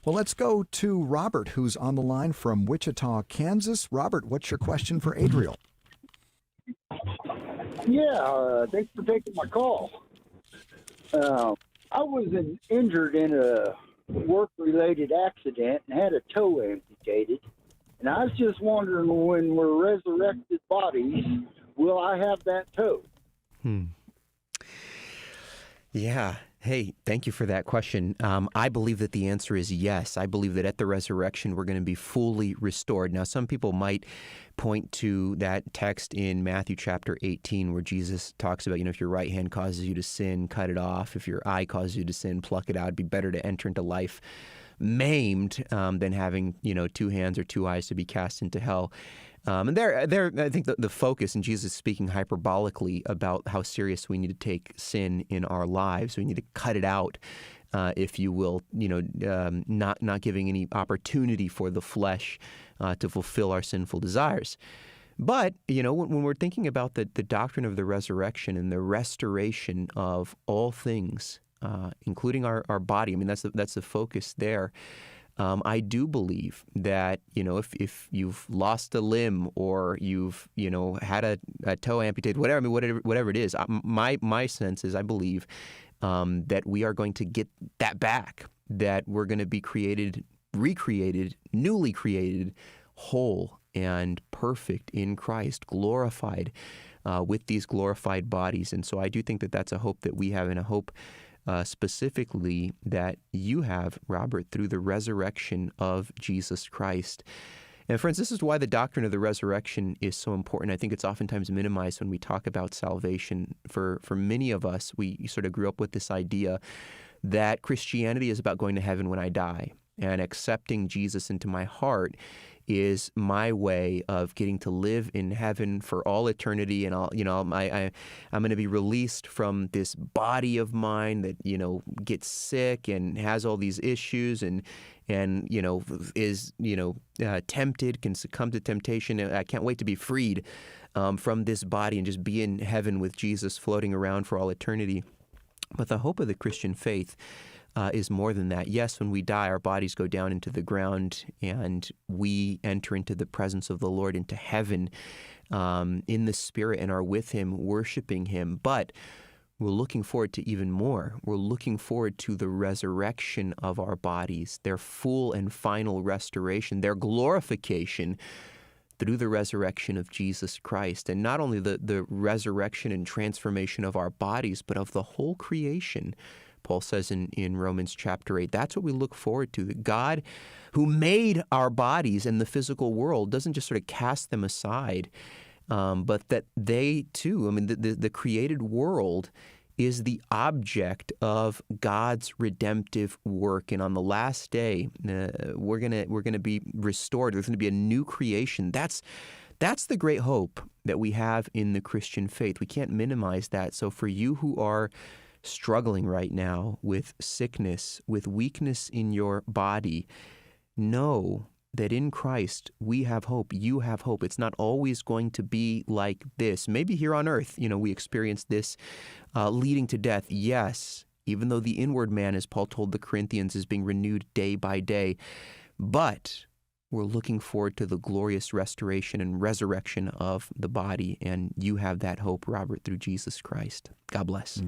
Well, let's go to Robert, who's on the line from Wichita, Kansas. Robert, what's your question for Adriel? Yeah, thanks for taking my call. I was injured in a work-related accident and had a toe amputated. And I was just wondering, when we're resurrected bodies, will I have that toe? Yeah. Hey, thank you for that question. I believe that the answer is yes. I believe that at the resurrection, we're going to be fully restored. Now, some people might point to that text in Matthew chapter 18 where Jesus talks about, if your right hand causes you to sin, cut it off. If your eye causes you to sin, pluck it out. It'd be better to enter into life maimed than having, two hands or two eyes to be cast into hell. And there, I think the focus, and Jesus speaking hyperbolically about how serious we need to take sin in our lives. We need to cut it out, if you will, not giving any opportunity for the flesh to fulfill our sinful desires. But, when we're thinking about the doctrine of the resurrection and the restoration of all things, including our body, that's the focus there. I do believe that, if you've lost a limb or you've, had a toe amputated, whatever it is, my sense is I believe that we are going to get that back, that we're going to be recreated, newly created, whole and perfect in Christ, glorified with these glorified bodies. And so I do think that that's a hope that we have, and a hope specifically that you have, Robert, through the resurrection of Jesus Christ. And friends, this is why the doctrine of the resurrection is so important. I think it's oftentimes minimized when we talk about salvation. For many of us, we sort of grew up with this idea that Christianity is about going to heaven when I die, and accepting Jesus into my heart is my way of getting to live in heaven for all eternity. And I'm going to be released from this body of mine that, gets sick and has all these issues and is, tempted, can succumb to temptation. I can't wait to be freed from this body and just be in heaven with Jesus floating around for all eternity. But the hope of the Christian faith is more than that. Yes, when we die, our bodies go down into the ground and we enter into the presence of the Lord, into heaven in the Spirit, and are with Him, worshiping Him. But we're looking forward to even more. We're looking forward to the resurrection of our bodies, their full and final restoration, their glorification through the resurrection of Jesus Christ. And not only the resurrection and transformation of our bodies, but of the whole creation. Paul says in Romans chapter 8, that's what we look forward to. That God, who made our bodies and the physical world, doesn't just sort of cast them aside, but that they too, the created world is the object of God's redemptive work. And on the last day, we're gonna be restored. There's going to be a new creation. That's the great hope that we have in the Christian faith. We can't minimize that. So for you who are struggling right now with sickness, with weakness in your body, know that in Christ we have hope. You have hope. It's not always going to be like this. Maybe here on earth, we experience this leading to death. Yes, even though the inward man, as Paul told the Corinthians, is being renewed day by day. But we're looking forward to the glorious restoration and resurrection of the body. And you have that hope, Robert, through Jesus Christ. God bless.